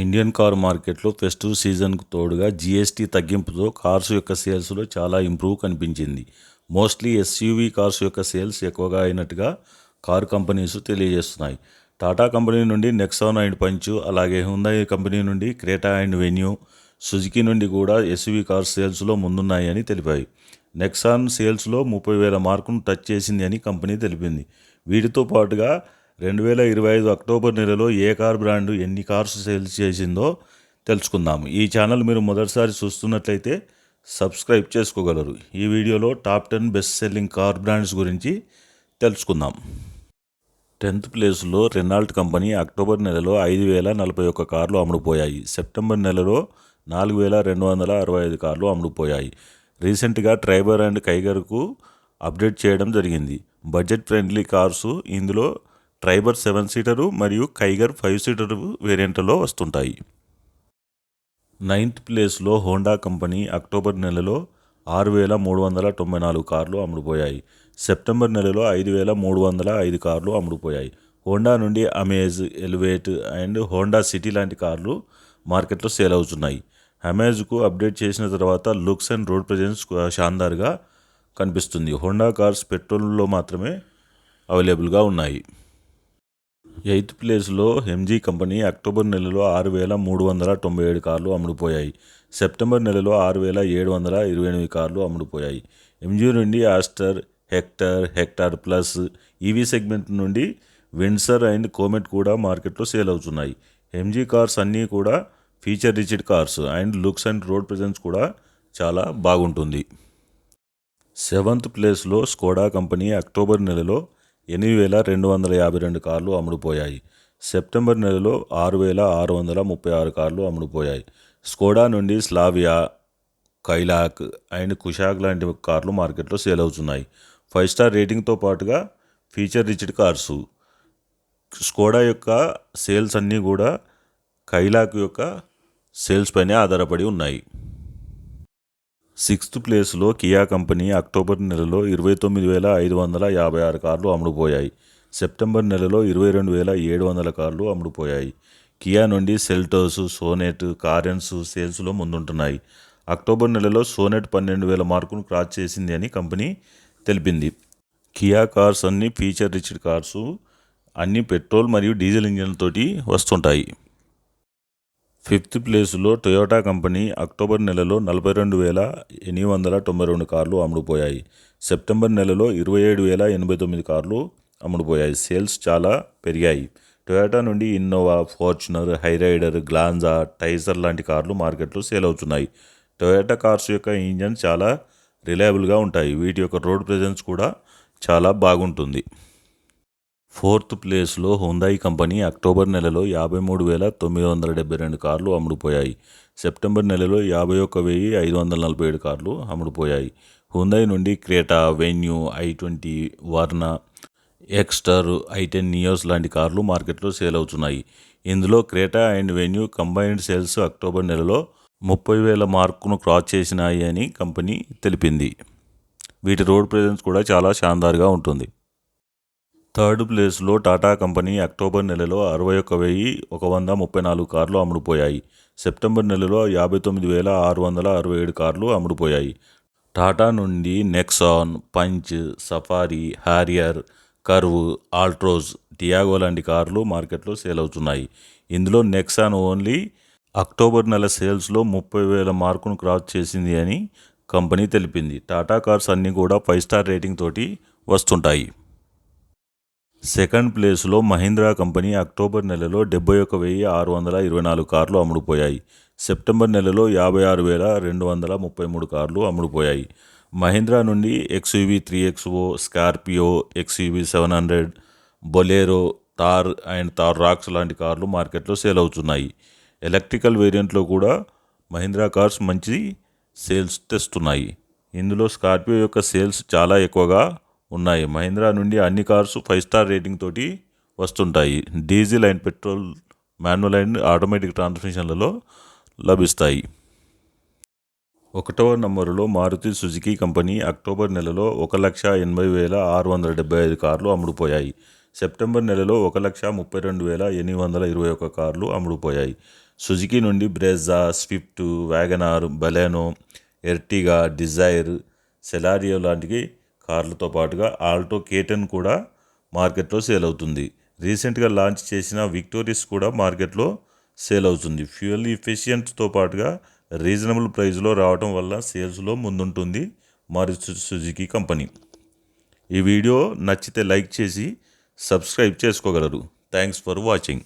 Indian car మార్కెట్లో festive సీజన్కు తోడుగా GST తగ్గింపుతో cars యొక్క సేల్స్లో చాలా ఇంప్రూవ్ కనిపించింది. మోస్ట్లీ ఎస్యూవీ కార్స్ యొక్క సేల్స్ ఎక్కువగా అయినట్టుగా కారు కంపెనీస్ తెలియజేస్తున్నాయి. టాటా కంపెనీ నుండి నెక్సాన్ అండ్ పంచ్, అలాగే హ్యుందాయ్ కంపెనీ నుండి క్రెటా అండ్ వెన్యూ, సుజుకి నుండి కూడా ఎస్యూవీ కార్స్ సేల్స్లో ముందున్నాయని తెలిపాయి. నెక్సాన్ సేల్స్లో 30,000 మార్కును టచ్ చేసింది అని కంపెనీ తెలిపింది. వీటితో పాటుగా 2025 అక్టోబర్ నెలలో ఏ కార్ బ్రాండ్ ఎన్ని కార్స్ సేల్స్ చేసిందో తెలుసుకుందాం. ఈ ఛానల్ మీరు మొదటిసారి చూస్తున్నట్లయితే సబ్స్క్రైబ్ చేసుకోగలరు. ఈ వీడియోలో top 10 best selling car brands గురించి తెలుసుకుందాం. 10th ప్లేస్లో రెనాల్ట్ కంపెనీ అక్టోబర్ నెలలో 5,041 కార్లు అమ్ముడుపోయాయి. సెప్టెంబర్ నెలలో 4,265 కార్లు అమ్ముడుపోయాయి. రీసెంట్గా ట్రైబర్ అండ్ కైగర్కు అప్డేట్ చేయడం జరిగింది. బడ్జెట్ ఫ్రెండ్లీ కార్సు ఇందులో ట్రైబర్ 7 సీటరు మరియు కైగర్ 5 సీటరు వేరియంట్లో వస్తుంటాయి. 9th ప్లేస్లో హోండా కంపెనీ అక్టోబర్ నెలలో 6,394 కార్లు అమ్ముడుపోయాయి. సెప్టెంబర్ నెలలో 5,305 కార్లు అమ్ముడుపోయాయి. హోండా నుండి amaze, elevate and Honda city లాంటి కార్లు మార్కెట్లో సేల్ అవుతున్నాయి. అమేజ్కు అప్డేట్ చేసిన తర్వాత లుక్స్ అండ్ రోడ్ ప్రెజెన్స్ షాన్దార్గా కనిపిస్తుంది. హోండా కార్స్ పెట్రోల్లో మాత్రమే అవైలబుల్గా ఉన్నాయి. 8th ప్లేస్లో ఎంజీ కంపెనీ అక్టోబర్ నెలలో 6,397 కార్లు అమ్ముడుపోయాయి. సెప్టెంబర్ నెలలో 6,728 కార్లు అమ్ముడుపోయాయి. ఎంజీ నుండి Aster, hectare plus, EV segment నుండి విండ్సర్ అండ్ కోమెట్ కూడా మార్కెట్లో సేల్ అవుతున్నాయి. ఎంజీ కార్స్ అన్నీ కూడా feature రిచ్డ్ cars and looks and road presence కూడా చాలా బాగుంటుంది. 7th ప్లేస్లో స్కోడా కంపెనీ అక్టోబర్ నెలలో 8,252 కార్లు అమ్ముడుపోయాయి. సెప్టెంబర్ నెలలో 6,636 కార్లు అమ్ముడుపోయాయి. స్కోడా నుండి స్లావియా, కైలాక్ అండ్ కుషాక్ లాంటి కార్లు మార్కెట్లో సేల్ అవుతున్నాయి. 5 స్టార్ రేటింగ్తో పాటుగా ఫీచర్ రిచ్డ్ కార్సు. స్కోడా యొక్క సేల్స్ అన్నీ కూడా కైలాక్ యొక్క సేల్స్ పైనే ఆధారపడి ఉన్నాయి. 6th ప్లేస్లో కియా కంపెనీ అక్టోబర్ నెలలో 29,556 కార్లు అమ్ముడుపోయాయి. సెప్టెంబర్ నెలలో 22,700 కార్లు అమ్ముడుపోయాయి. కియా నుండి సెల్టోస్, సోనెట్, కారెన్స్ సేల్స్లో ముందుంటున్నాయి. అక్టోబర్ నెలలో సోనెట్ 12,000 మార్కును క్రాస్ చేసింది అని కంపెనీ తెలిపింది. కియా కార్స్ అన్ని ఫీచర్ రిచ్డ్ కార్సు, అన్ని పెట్రోల్ మరియు డీజిల్ ఇంజన్లతోటి వస్తుంటాయి. 5th ప్లేస్లో టొయోటా కంపెనీ అక్టోబర్ నెలలో 42,892 కార్లు అమ్ముడుపోయాయి. సెప్టెంబర్ నెలలో 27,089 కార్లు అమ్ముడుపోయాయి. సేల్స్ చాలా పెరిగాయి. టొయోటా నుండి ఇన్నోవా, ఫార్చునర్, హైరైడర్, గ్లాన్జా, టైసర్ లాంటి కార్లు మార్కెట్లో సేల్ అవుతున్నాయి. టొయోటా కార్స్ యొక్క ఇంజన్ చాలా రిలయబుల్గా ఉంటాయి. వీటి యొక్క రోడ్ ప్రెజెన్స్ కూడా చాలా బాగుంటుంది. 4th ప్లేస్లో హ్యుందాయ్ కంపెనీ అక్టోబర్ నెలలో 53,972 కార్లు అమ్ముడుపోయాయి. సెప్టెంబర్ నెలలో 51,547 కార్లు అమ్ముడుపోయాయి. హ్యుందాయ్ నుండి Creta, venue, i20, Verna, Exter, i10 Nios లాంటి కార్లు మార్కెట్లో సేల్ అవుతున్నాయి. ఇందులో Creta and venue combined sales October నెలలో 30,000 మార్కును క్రాస్ చేసినాయి అని కంపెనీ తెలిపింది. వీటి రోడ్ ప్రెజెన్స్ కూడా చాలా షాన్దార్గా ఉంటుంది. 3rd ప్లేస్లో టాటా కంపెనీ అక్టోబర్ నెలలో 61,134 కార్లు అమ్ముడుపోయాయి. సెప్టెంబర్ నెలలో 59,667 కార్లు అమ్ముడుపోయాయి. టాటా నుండి Nexon, punch, safari, Harrier, curve, Altroz, Tiago లాంటి కార్లు మార్కెట్లో సేల్ అవుతున్నాయి. ఇందులో నెక్సాన్ ఓన్లీ అక్టోబర్ నెల సేల్స్లో 30,000 మార్కును క్రాస్ చేసింది అని కంపెనీ తెలిపింది. టాటా కార్స్ అన్నీ కూడా 5 స్టార్ రేటింగ్ తోటి వస్తుంటాయి. 2nd ప్లేస్లో మహీంద్రా కంపెనీ అక్టోబర్ నెలలో 71,624 కార్లు అమ్ముడుపోయాయి. సెప్టెంబర్ నెలలో 56,233 కార్లు అమ్ముడుపోయాయి. మహీంద్రా నుండి XUV 3XO, Scorpio, XUV 700, Bolero, Thar and Thar Roxx లాంటి కార్లు మార్కెట్లో సేల్ అవుతున్నాయి. ఎలక్ట్రికల్ వేరియంట్లో కూడా మహీంద్రా కార్స్ మంచి సేల్స్ తెస్తున్నాయి. ఇందులో స్కార్పియో యొక్క సేల్స్ చాలా ఎక్కువగా ఉన్నాయి. మహీంద్రా నుండి అన్ని కార్స్ 5 స్టార్ రేటింగ్ తోటి వస్తుంటాయి. Diesel and petrol, manual and automatic ట్రాన్స్మిషన్లలో లభిస్తాయి. 1వ నంబరులో మారుతి సుజుకి కంపెనీ అక్టోబర్ నెలలో 1,80,675 కార్లు అమ్ముడుపోయాయి. సెప్టెంబర్ నెలలో 1,32,821 కార్లు అమ్ముడుపోయాయి. సుజుకి నుండి Brezza, Swift, WagonR, Baleno, Ertiga, Dzire, Celerio లాంటి కార్లతో పాటుగా ఆల్టో K10 కూడా మార్కెట్లో సేల్ అవుతుంది. రీసెంట్గా లాంచ్ చేసిన విక్టోరియస్ కూడా మార్కెట్లో సేల్ అవుతుంది. ఫ్యూయల్ ఎఫిషియెంట్తో పాటుగా రీజనబుల్ ప్రైస్లో రావడం వల్ల సేల్స్లో ముందుంటుంది మారుతి సుజుకి కంపెనీ. ఈ వీడియో నచ్చితే లైక్ చేసి సబ్స్క్రైబ్ చేసుకోగలరు. Thanks for watching.